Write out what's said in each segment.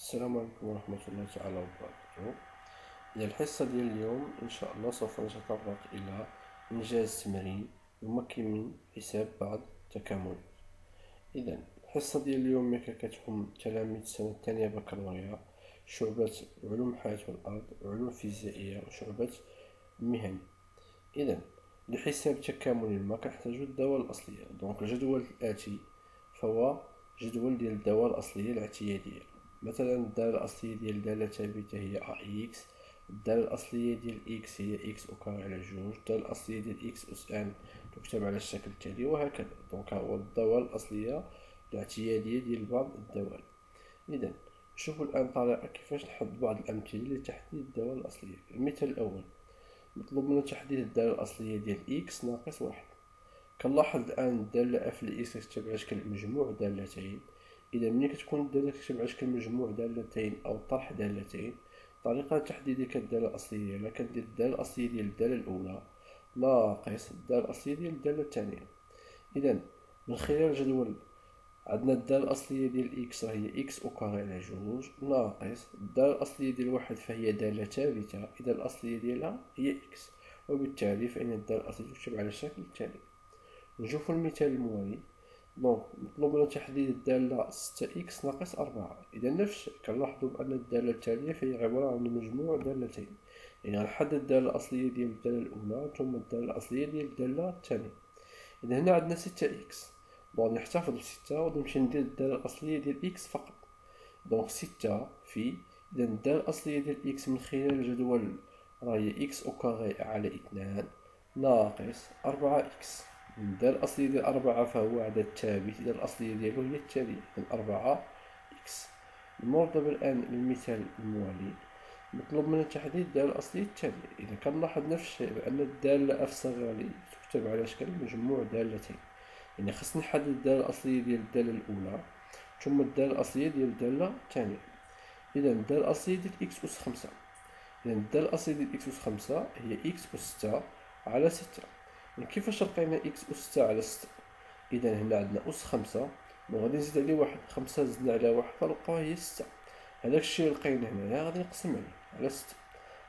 السلام عليكم ورحمة الله تعالى وبركاته. إذا الحصة ديال اليوم إن شاء الله سوف نتطرق إلى إنجاز تمرين يمكن من حساب بعض التكاملات. إذا الحصة ديال اليوم كتهم تلاميذ السنة الثانية بكالوريا، شعبة علوم الحياة والأرض، علوم فيزيائية، وشعبة مهني. إذا لحساب تكامل ما كنحتاجو الدوال الأصلية. دونك الجدول الآتي فهو جدول ديال الدوال الأصلية الاعتيادية. مثلا الدالة الأصلية ديال دالة ثابتة هي أx، الدالة الأصلية ديال x هي x أكار على جوج، الدالة الأصلية ديال x أس n تكتب على الشكل التالي، وهكذا. دونك هو الدوال الأصلية الاعتيادية ديال بعض الدوال. إذا نشوفو الآن طريقة كيفاش نحط بعض الأمثلة لتحديد الدوال الأصلية. المثال الأول: مطلوب منا تحديد الدالة الأصلية ديال x ناقص واحد. كنلاحظ الآن الدالة f ل x كتكتب على شكل مجموع دالتين. إذا ملي كتكون الدالة كتكتب على شكل مجموع دالتين أو طرح دالتين، طريقة تحديد الدالة الأصلية لا كندير الدالة الأصلية ديال الدالة الأولى ناقص الدالة الأصلية ديال الدالة الثانية. إذا من خلال الجدول عندنا الدالة الأصلية ديال x هي x أكاري على جوج ناقص الدالة الأصلية ديال واحد فهي دالة ثابتة، إذا الأصلية ديالها هي x، وبالتالي فإن الدالة الأصلية تكتب على الشكل التالي. نشوفو المثال الموالي. دونك مطلوب لنا تحديد الدالة 6x ناقص 4. إذا نفس الشيء كنلاحظو بأن الدالة التالية فهي عبارة عن مجموع دالتين، يعني غنحدد الدالة الأصلية ديال الدالة الأولى ثم الدالة الأصلية ديال الدالة الثانية. إذا هنا عندنا 6x، دونك نحتفظ بستة ونمشي ندير الدالة الأصلية ديال x فقط. دونك 6 في، إذا الدالة الأصلية ديال x من خلال الجدول راهي x أكاري على 2 ناقص 4x. الدالة الأصلية ديال 4 فهو عدد ثابت، إذا الأصلية ديالو هي التالية، إذا 4x. نمر دابا الآن للمثال الموالي. مطلوب منا تحديد الدالة الأصلية التالية. إذا كنلاحظ نفس الشيء بأن الدالة f صغيرة تكتب على شكل مجموع دالتين، يعني خصني نحدد الدالة الأصلية ديال الدالة الأولى ثم الدالة الأصلية ديال الدالة الثانية. إذا الدالة الأصلية ديال x أس 5، إذا الدالة الأصلية ديال x أس 5 هي x أس 6 على 6. كيفاش لقينا x أس 6 على 6؟ إذا هنا عندنا أس 5 وغادي نزيد عليه واحد، 5 زدنا على واحد فنلقاو هي 6. هذاك الشيء اللي لقينا هنايا غادي نقسم عليه على 6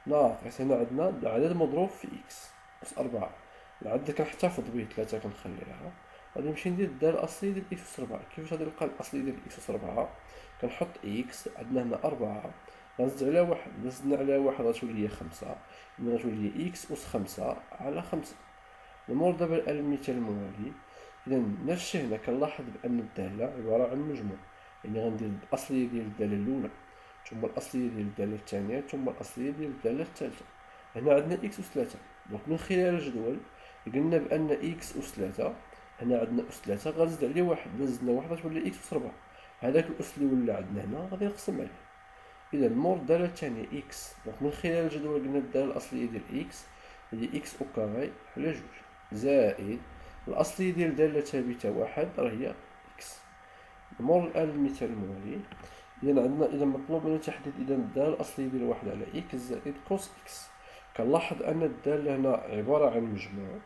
ناقص، هنا عندنا العدد مضروب في x أس 4. العدد كنحتفظ به 3 كنخليها، غادي نمشي ندير الدالة الأصلية ديال x أس 4. كيفاش غادي نلقى الأصلية ديال x أس 4؟ كنحط x، عندنا هنا 4 غنزيد على واحد، إذا زدنا على واحد غتولي هي 5، إذا غتولي هي x أس 5 على 5. نمر دابا الآن المثال الموالي. إذا نفس الشيء هنا كنلاحظ بأن الدالة عبارة عن مجموع، يعني غندير الأصلية ديال الدالة الأولى ثم الأصلية ديال الدالة الثانية ثم الأصلية ديال الدالة الثالثة. هنا عندنا x أس 3، دونك من خلال الجدول قلنا بأن x أس 3، هنا عندنا أس 3 غنزيد عليه واحد، إذا زدنا واحد غتولي x أس 4. هذاك الأس اللي ولا عندنا هنا غادي نقسم عليه. إذا نمر الدالة الثانية x، دونك من خلال الجدول قلنا الدالة الأصلية ديال x هي x أكاري على جوج زائد الأصلية ديال دالة ثابتة واحد راه هي x. نمر الآن للمثال الموالي. إذا عندنا، إذا مطلوب منا تحديد إذا الدالة الأصلية ديال واحد على x زائد كوس x. كنلاحظ أن الدالة هنا عبارة عن مجموع،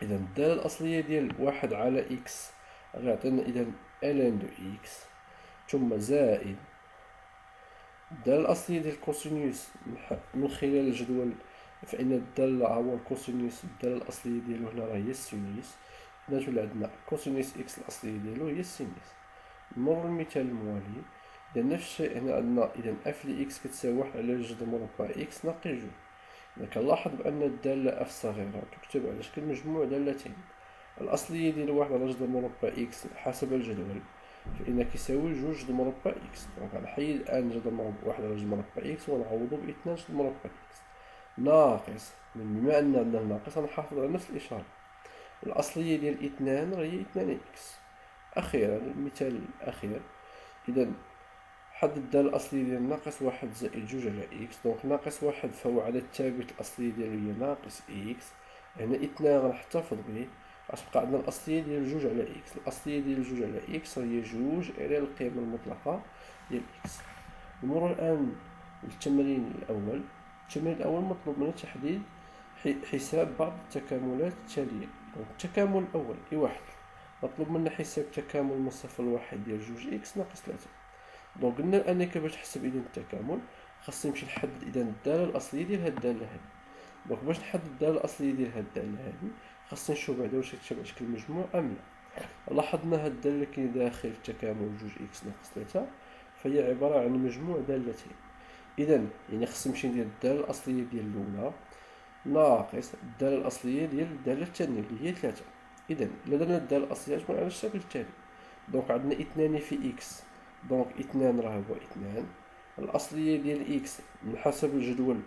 إذا الدالة الأصلية ديال واحد على x غيعطينا إذا ln دو x ثم زائد الدالة الأصلية ديال كوسينيوس من خلال الجدول، فإن الدالة هو الكوسينيوس الدالة الأصلية ديالو هنا راه هي السينيس، إذا تولي عندنا كوسينيس إكس الأصلية ديالو هي السينيس. نمر للمثال الموالي. إذا نفس الشيء هنا عندنا إذا اف ل إكس كتساوي واحد على جوج مربع إكس ناقص جوج. إذا كنلاحظ بأن الدالة اف صغيرة تكتب على شكل مجموع دالتين، الأصلية ديال واحد على جوج مربع إكس حسب الجدول فإن كيساوي جوج مربع إكس. دونك غنحيد الآن جوج مربع واحد على جوج مربع إكس ونعوضو باثنان جوج مربع إكس ناقص، بما أن عندنا ناقص غنحافظ على نفس الإشارة، الأصلية ديال اثنان راه هي اثنان إكس. أخيرا المثال الأخير. إذا حدد الدالة الأصلية ديال ناقص واحد زائد جوج على إكس، دونك ناقص واحد فهو عدد ثابت، الأصلية ديالو هي ناقص إكس. هنا اثنان غنحتفظ به، غتبقى عندنا الأصلية ديال جوج على إكس، الأصلية ديال جوج على إكس هي جوج على القيمة المطلقة ديال إكس. نمر الآن للتمرين الأول. التمرين الأول مطلوب منا تحديد حساب بعض التكاملات التالية. التكامل الأول واحد، مطلوب منا حساب تكامل من صفر لواحد ديال جوج إكس ناقص 3. دونك قلنا انك باش تحسب اذا التكامل خاصني نمشي نحدد اذا الداله الاصليه ديال هاد الداله هادي. دونك باش نحدد الداله الاصليه ديال هاد الداله هادي خاصني نشوف بعدا واش كتشابه شكل المجموع ام لا. لاحظنا هاد الداله اللي كاين داخل التكامل 2 x-3 فهي عباره عن مجموع دالتين. اذا يعني خاصني نمشي ندير الداله الاصليه ديال الاولى ناقص الداله الاصليه ديال الداله الثانيه اللي هي 3. اذا الا درنا الداله الاصليه تكون على الشكل التالي. دونك عندنا 2 في اكس، دونك 2 راه هو 2. الاصليه ديال اكس من حسب الجدول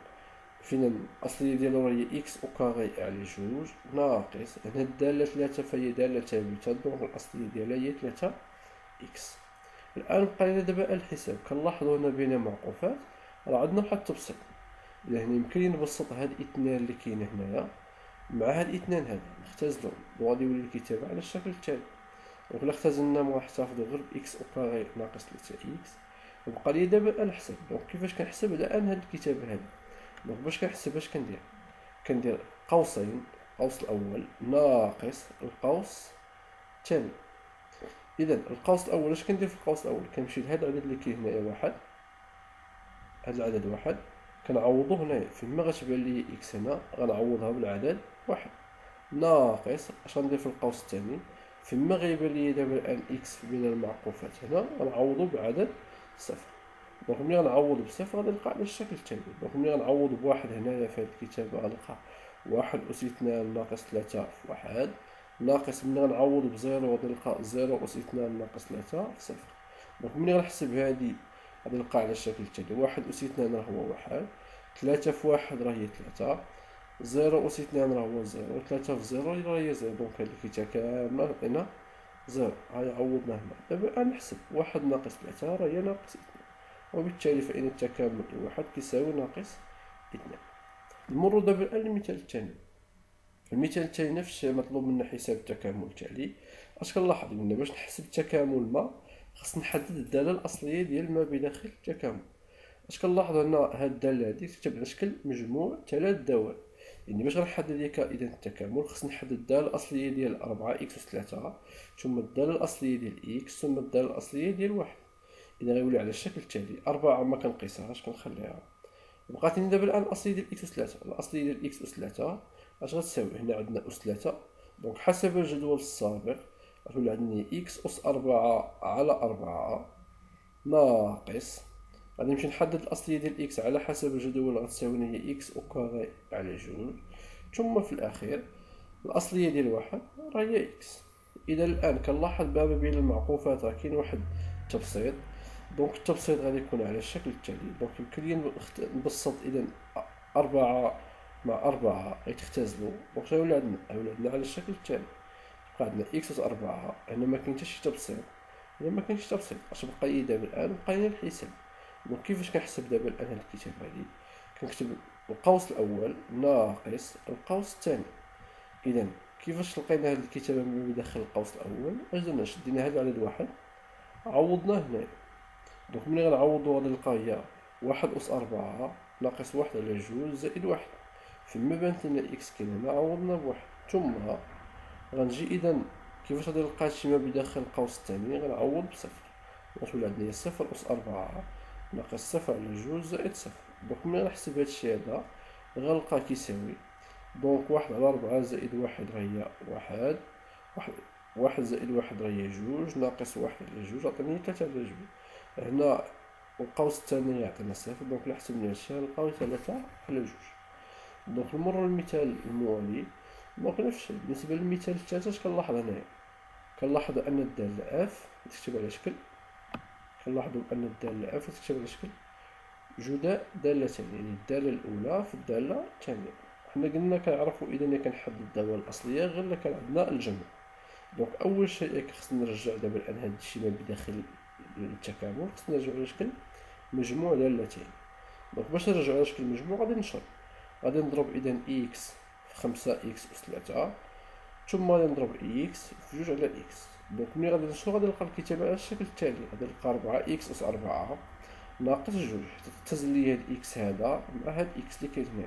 فينا الاصليه ديالو هي اكس او كاري على 2 ناقص هنا الداله 3 فهي داله ثابته، دونك الاصليه ديالها هي 3 اكس. الان بقى لنا دابا الحساب. كنلاحظوا هنا بين معقوفات راه عندنا واحد التبسيط. يعني يمكن لي نبسط هاد 2 اللي كاين هنايا مع هاد 2 هذا نختزلهم وغادي يولي الكتابه على الشكل التالي. دونك الا اختزلناهم غنحتفظوا غير باكس او كاري ناقص 3 اكس. وبقى لي دابا نحسب. دونك كيفاش كنحسب الان هاد الكتابه هادي؟ دونك باش كنحسب اش كندير قوسين، القوس الاول ناقص القوس الثاني. اذا القوس الاول اش كندير في القوس الاول؟ كنمشي لهاد العدد اللي كاين هنايا واحد، هاد العدد واحد كنعوضو هنايا فيما غتبان لي اكس هنا غنعوضها بالعدد واحد ناقص اش غندير في القوس الثاني فيما غيبان لي دابا الان اكس بين المعقوفات هنا غنعوضو بعدد صفر. دونك ملي غنعوض بصفر غادي نلقى على الشكل التالي. دونك ملي غنعوض بواحد هنايا في هاد الكتابة غنلقى 1 أس 2 ناقص 3 في 1 ناقص ملي غنعوض بزيرو غادي نلقى 0 أس 2 ناقص 3 في صفر. دونك ملي غنحسب هادي غادي نلقى على الشكل التالي 1 أس 2 راه هو 1، 3 في 1 راه هي 3، 0 أس 2 راه هو 0، 3 في 0 راه هي 0. دونك هاد الكتابة كاملة هنا 0. هاي عوضنا هنا. دابا نحسب 1 ناقص 3 راه هي ناقص 2، وبالتالي فإن التكامل لواحد كيساوي ناقص 2. نمروا دابا للمثال الثاني. المثال الثاني نفس الشيء مطلوب منا حساب التكامل التالي. اش كنلاحظ قلنا باش نحسب التكامل ما خص نحدد الداله الاصليه ديال ما بداخل التكامل. اش كنلاحظ هنا هاد الداله هادي تكتب على شكل مجموع 3 دوال. يعني باش غنحدد ليك اذا التكامل خص نحدد الداله الاصليه ديال 4 اكس أس 3 ثم الداله الاصليه ديال اكس ثم الداله الاصليه ديال 1. اذا غيولي على الشكل التالي 4 ما كنقيسهاش كنخليها. بقات لنا دابا الان الاصليه ديال اكس أس 3. الاصليه ديال اكس أس 3 اش غتساوي؟ هنا عندنا أس 3. دونك حسب الجدول السابق غتولي عندنا اكس أس 4 على 4 ناقص غادي نمشي نحدد الاصليه ديال اكس على حسب الجدول غتساوي هي اكس او كاري على 2 ثم في الاخير الاصليه ديال 1 راه هي اكس. اذا الان كنلاحظ بابا بين المعقوفات راه كاين واحد التبسيط. دونك التبسيط غادي يكون على الشكل التالي. دونك يمكن لي نبسط اذا 4 مع 4 غيتختزلوا. دونك غيولي عندنا على الشكل التالي. بقى عندنا اكس أس 4 هنا ما كاين حتى شي تبسيط. هنا ما كاينش تبسيط. اش بقى لي دابا الان؟ بقى لي الحساب. دونك كيفاش كنحسب دابا الان هاد الكتابه هادي؟ كنكتب القوس الاول ناقص القوس الثاني. اذا كيفاش لقينا هاد الكتابه من داخل القوس الاول؟ اش درنا؟ شدينا هاد العدد واحد عوضناه هنايا. دونك ملي غنعوضو غادي نلقى هي 1 أس 4 ناقص 1 على 2 زائد 1. فيما بانت لنا اكس كاين هنا عوضنا بواحد ثم غنجي اذا كيفاش غادي نلقى هادشي ما بداخل القوس الثاني؟ غنعوض بصفر. غتولي عندنا 0 أس 4 ناقص 0 على 2 زائد 0. دونك ملي غنحسب هادشي هذا غنلقى كيساوي دونك 1 على 4 زائد 1 راه هي 1 زائد 1 راه هي 2 ناقص 1 على 2 عطيني 3 على 2. هنا القوس الثاني يعطينا 0. دونك الا حسبنا هادشي غنلقاو 3 على 2. دونك نمروا للمثال الموالي. دونك نفس الشيء بالنسبه للمثال الثالث. اش كنلاحظ هنايا؟ كنلاحظ ان الداله اف تكتب على شكل كنلاحظوا ان الداله اف تكتب على شكل جداء دالتين. يعني الداله الاولى في الداله الثانيه. حنا قلنا كنعرفوا اذا كنحدد الداله الاصليه غير الا كان عندنا الجمع. دونك اول شيء خصنا نرجع دابا الان هذا الشيء ما بداخل التكامل خصنا نرجعو على شكل مجموع دالتين. دونك باش نرجعو على شكل مجموع غادي نشرب. غادي نضرب اذا اكس في 5 اكس أس 3 ثم غادي نضرب اكس في 2 على اكس. دونك ملي غادي نشرو غادي نلقى الكتابه على الشكل التالي. غادي نلقى 4 اكس أس 4 ناقص 2 حتى تختزل لي هاد اكس هذا مع هاد اكس اللي كاين هنا.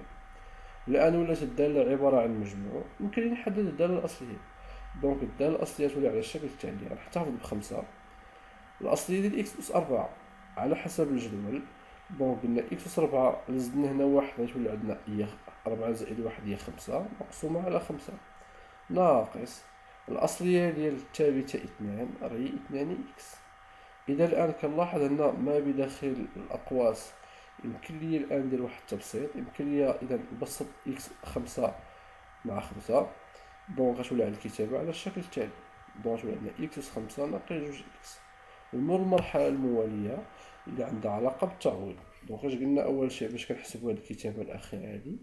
الان ولات الداله عباره عن مجموع. يمكن لي نحدد الداله الاصليه. دونك الداله الاصليه تولي على الشكل التالي. غنحتفظ ب5 الاصليه ديال اكس أس 4 على حسب الجدول. دونك قلنا إكس أس 4 زدنا هنا واحد غتولي عندنا هي 4 زائد واحد هي 5 مقسومة على 5 ناقص الأصلية ديال الثابتة 2 راهي 2 إكس. إذا الآن كنلاحظ هنا ما بداخل الأقواس. يمكن لي الآن ندير واحد التبسيط. يمكن لي إذا نبسط إكس 5 مع 5. دونك غتولي على الكتابة على الشكل التالي. دونك غتولي عندنا إكس أس 5 ناقص 2 إكس. ونمر المرحلة الموالية اللي عندها علاقة بالتعويض. دونك اش قلنا أول شيء باش كنحسبو هاد الكتابة الأخيرة هادي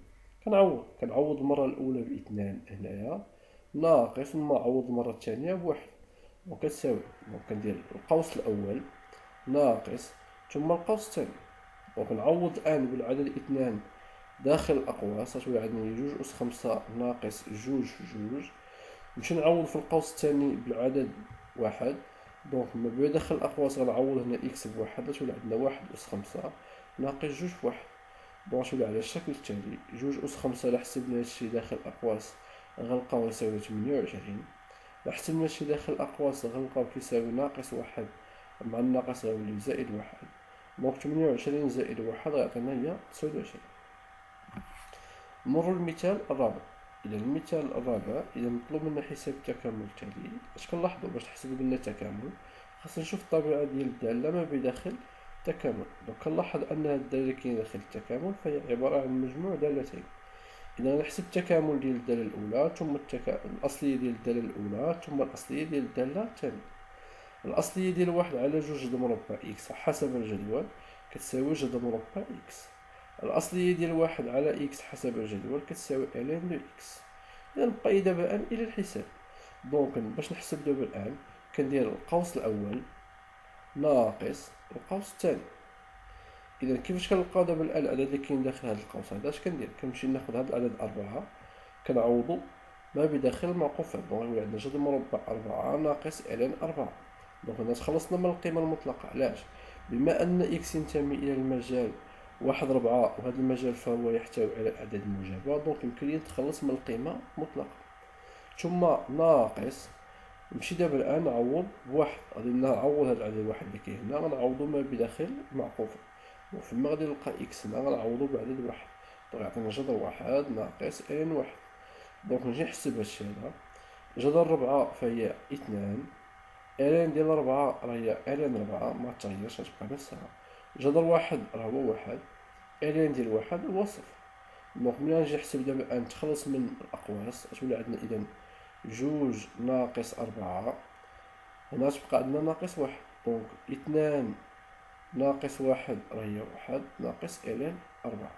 كنعوض المرة الأولى بإثنان هنايا ناقص نعوض المرة الثانية بواحد وكتساوي. دونك كندير القوس الأول ناقص ثم القوس الثاني. دونك نعوض الآن بالعدد اثنان داخل الأقواس غتولي عندنا جوج أس 5 ناقص جوج في جوج. نمشي نعوض في القوس الثاني بالعدد واحد. دونك ما بين داخل الأقواس غنعوض هنا إكس بواحد غتولي عندنا واحد أس 5 ناقص جوج في واحد. دونك غتولي على الشكل التالي جوج أس 5 إلا حسبنا هادشي داخل الأقواس غنلقاو يساوي 28. إلا حسبنا هادشي داخل الأقواس غنلقاو كيساوي ناقص واحد مع الناقص غيولي زائد واحد. دونك 28 زائد واحد غيعطينا هي 29. نمرو للمثال الرابع. إذا المثال الرابع إذا مطلوب منا حساب التكامل التالي. اش كنلاحظو باش تحسب لنا التكامل خاصنا نشوف الطبيعة ديال الدالة ما بداخل التكامل. دونك كنلاحظ أن هاد الدالة اللي كاينة داخل التكامل فهي عبارة عن مجموع دالتين. إذا غنحسب التكامل ديال الدالة الأولى ثم الأصلية ديال الدالة الأولى ثم الأصلية ديال الدالة الثانية. الأصلية ديال واحد على جوج ضرب مربع إكس حسب الجدول كتساوي جذر مربع إكس. الأصلية ديال واحد على إكس حسب الجدول كتساوي ألين دو إكس. إذا نبقى دابا الآن إلى الحساب. دونك باش نحسب دابا الآن كندير القوس الأول ناقص القوس الثاني. إذا كيفاش كنلقاو دابا الآن العدد اللي كاين داخل هذا القوس هذا اش كندير كنمشي ناخد هذا العدد 4 كنعوضو ما بداخل المعقوفات. دونك يولي عندنا جذر مربع 4 ناقص ألين 4. دونك هنا تخلصنا من القيمة المطلقة. علاش؟ بما أن إكس ينتمي إلى المجال 1/4 وهذا المجال فهو يحتوي على الأعداد الموجبة. دونك يمكن لي نتخلص من القيمة المطلقة ثم ناقص. نمشي دابا الآن نعوض بواحد. غادي نعوض هاد العدد الواحد اللي كاين هنا غنعوضو ما بداخل المعقوفة. وفما غادي نلقى إكس هنا غنعوضو بعدد واحد. دونك يعطينا جذر واحد ناقص ألين واحد. دونك نجي نحسب هادشي هذا. جذر 4 فهي 2. ألين ديال 4 راهي ألين 4 ما تغيرش غتبقى نفسها. جذر واحد راه هو واحد. ألين ديال واحد هو صفر. دونك ملي نجي نحسب دابا الآن نتخلص من الأقواس غتولي عندنا إذا جوج ناقص 4 هنا تبقى عندنا ناقص واحد. دونك 2 ناقص واحد راهي واحد ناقص ألين 4.